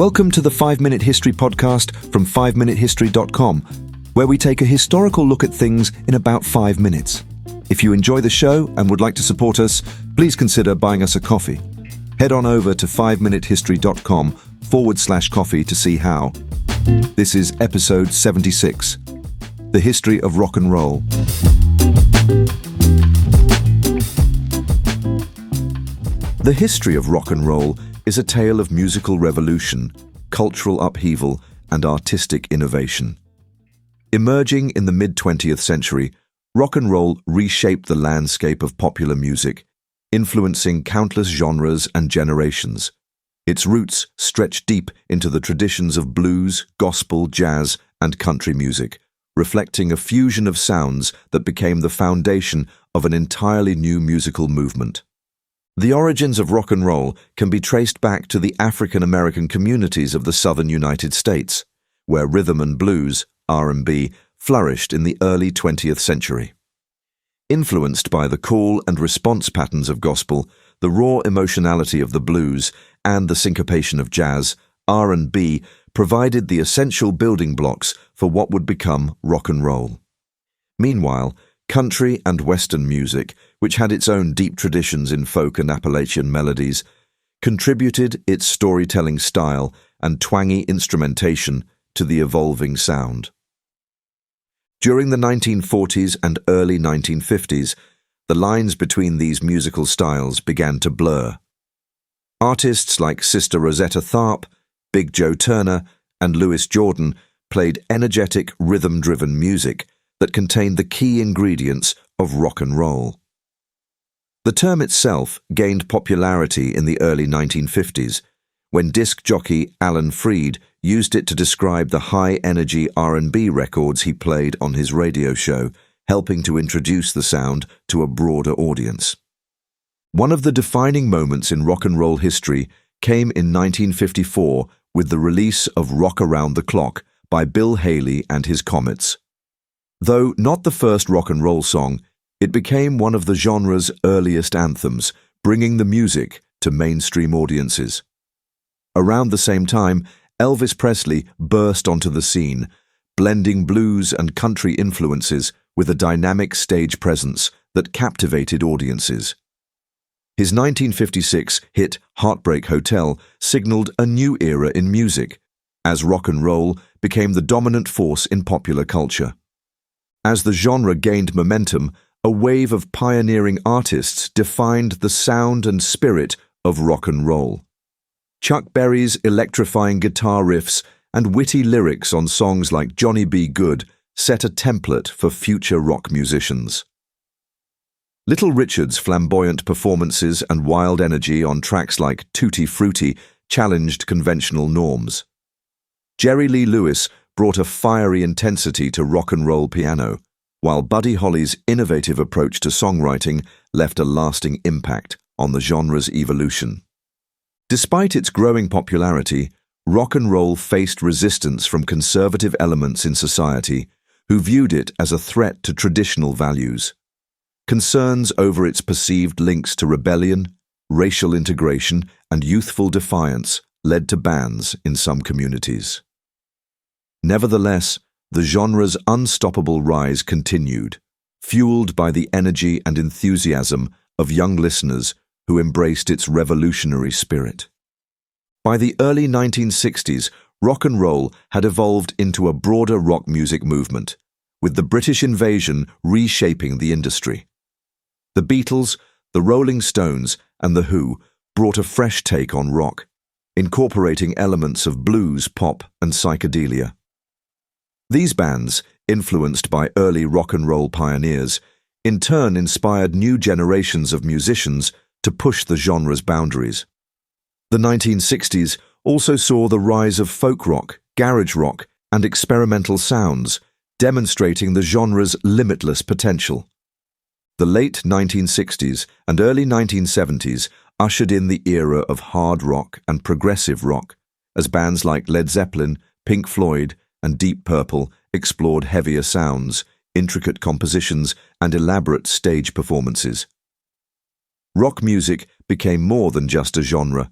Welcome to the 5-Minute History Podcast from 5minutehistory.com, where we take a historical look at things in about 5 minutes. If you enjoy the show and would like to support us, please consider buying us a coffee. Head on over to 5minutehistory.com/coffee to see how. This is episode 76, The History of Rock and Roll. The history of rock and roll is a tale of musical revolution, cultural upheaval, and artistic innovation. Emerging in the mid-20th century, rock and roll reshaped the landscape of popular music, influencing countless genres and generations. Its roots stretch deep into the traditions of blues, gospel, jazz, and country music, reflecting a fusion of sounds that became the foundation of an entirely new musical movement. The origins of rock and roll can be traced back to the African American communities of the southern United States, where rhythm and blues, R&B, flourished in the early 20th century. Influenced by the call and response patterns of gospel, the raw emotionality of the blues, and the syncopation of jazz, R&B provided the essential building blocks for what would become rock and roll. Meanwhile, country and Western music, which had its own deep traditions in folk and Appalachian melodies, contributed its storytelling style and twangy instrumentation to the evolving sound. During the 1940s and early 1950s, the lines between these musical styles began to blur. Artists like Sister Rosetta Tharpe, Big Joe Turner, and Louis Jordan played energetic, rhythm-driven music that contained the key ingredients of rock and roll. The term itself gained popularity in the early 1950s, when disc jockey Alan Freed used it to describe the high-energy R&B records he played on his radio show, helping to introduce the sound to a broader audience. One of the defining moments in rock and roll history came in 1954 with the release of Rock Around the Clock by Bill Haley and his Comets. Though not the first rock and roll song, it became one of the genre's earliest anthems, bringing the music to mainstream audiences. Around the same time, Elvis Presley burst onto the scene, blending blues and country influences with a dynamic stage presence that captivated audiences. His 1956 hit Heartbreak Hotel signaled a new era in music, as rock and roll became the dominant force in popular culture. As the genre gained momentum, a wave of pioneering artists defined the sound and spirit of rock and roll. Chuck Berry's electrifying guitar riffs and witty lyrics on songs like Johnny B. Good set a template for future rock musicians. Little Richard's flamboyant performances and wild energy on tracks like Tutti Frutti challenged conventional norms. Jerry Lee Lewis brought a fiery intensity to rock and roll piano, while Buddy Holly's innovative approach to songwriting left a lasting impact on the genre's evolution. Despite its growing popularity, rock and roll faced resistance from conservative elements in society who viewed it as a threat to traditional values. Concerns over its perceived links to rebellion, racial integration, and youthful defiance led to bans in some communities. Nevertheless, the genre's unstoppable rise continued, fueled by the energy and enthusiasm of young listeners who embraced its revolutionary spirit. By the early 1960s, rock and roll had evolved into a broader rock music movement, with the British invasion reshaping the industry. The Beatles, the Rolling Stones, and The Who brought a fresh take on rock, incorporating elements of blues, pop, and psychedelia. These bands, influenced by early rock and roll pioneers, in turn inspired new generations of musicians to push the genre's boundaries. The 1960s also saw the rise of folk rock, garage rock, and experimental sounds, demonstrating the genre's limitless potential. The late 1960s and early 1970s ushered in the era of hard rock and progressive rock, as bands like Led Zeppelin, Pink Floyd, and Deep Purple explored heavier sounds, intricate compositions, and elaborate stage performances. Rock music became more than just a genre.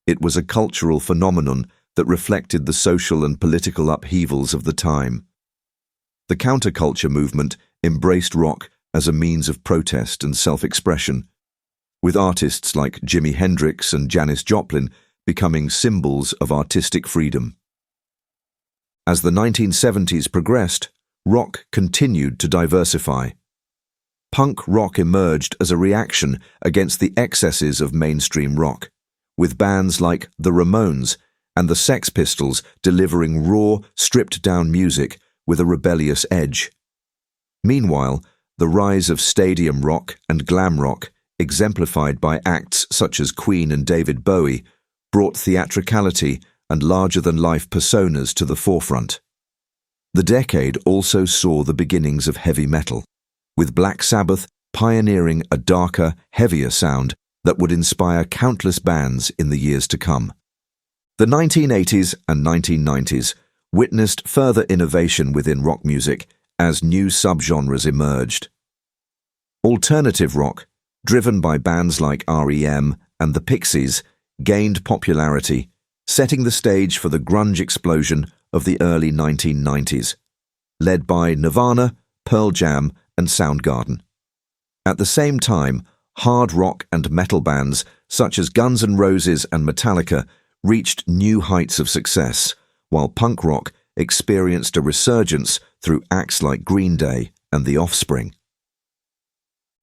It was a cultural phenomenon that reflected the social and political upheavals of the time. The counterculture movement embraced rock as a means of protest and self-expression, with artists like Jimi Hendrix and Janis Joplin becoming symbols of artistic freedom. As the 1970s progressed, rock continued to diversify. Punk rock emerged as a reaction against the excesses of mainstream rock, with bands like the Ramones and the Sex Pistols delivering raw, stripped-down music with a rebellious edge. Meanwhile, the rise of stadium rock and glam rock, exemplified by acts such as Queen and David Bowie, brought theatricality and larger-than-life personas to the forefront. The decade also saw the beginnings of heavy metal, with Black Sabbath pioneering a darker, heavier sound that would inspire countless bands in the years to come. The 1980s and 1990s witnessed further innovation within rock music as new subgenres emerged. Alternative rock, driven by bands like REM and the Pixies, gained popularity, setting the stage for the grunge explosion of the early 1990s, led by Nirvana, Pearl Jam, and Soundgarden. At the same time, hard rock and metal bands such as Guns N' Roses and Metallica reached new heights of success, while punk rock experienced a resurgence through acts like Green Day and The Offspring.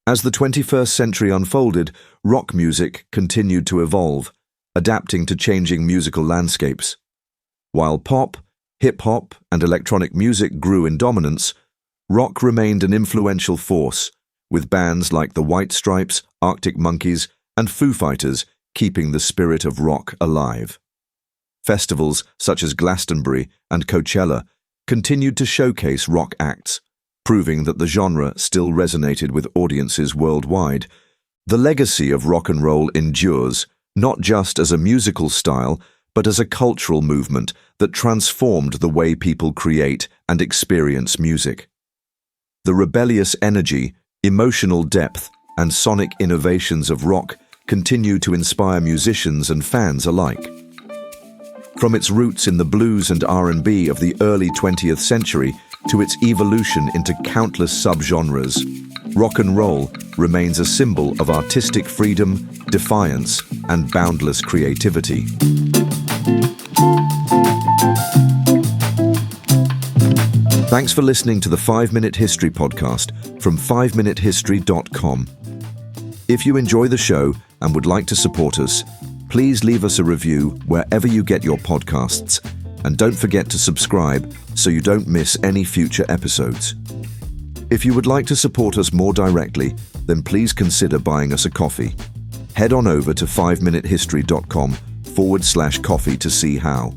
As the 21st century unfolded, rock music continued to evolve, adapting to changing musical landscapes. While pop, hip-hop, and electronic music grew in dominance, rock remained an influential force, with bands like the White Stripes, Arctic Monkeys, and Foo Fighters keeping the spirit of rock alive. Festivals such as Glastonbury and Coachella continued to showcase rock acts, proving that the genre still resonated with audiences worldwide. The legacy of rock and roll endures, not just as a musical style, but as a cultural movement that transformed the way people create and experience music. The rebellious energy, emotional depth, and sonic innovations of rock continue to inspire musicians and fans alike. From its roots in the blues and R&B of the early 20th century to its evolution into countless subgenres, rock and roll remains a symbol of artistic freedom, defiance, and boundless creativity. Thanks for listening to the 5-Minute History podcast from 5minutehistory.com. If you enjoy the show and would like to support us, please leave us a review wherever you get your podcasts, and don't forget to subscribe so you don't miss any future episodes. If you would like to support us more directly, then please consider buying us a coffee. Head on over to 5minutehistory.com/coffee to see how.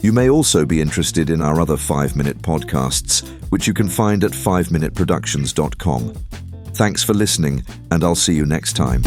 You may also be interested in our other 5-minute podcasts, which you can find at 5minuteproductions.com. Thanks for listening, and I'll see you next time.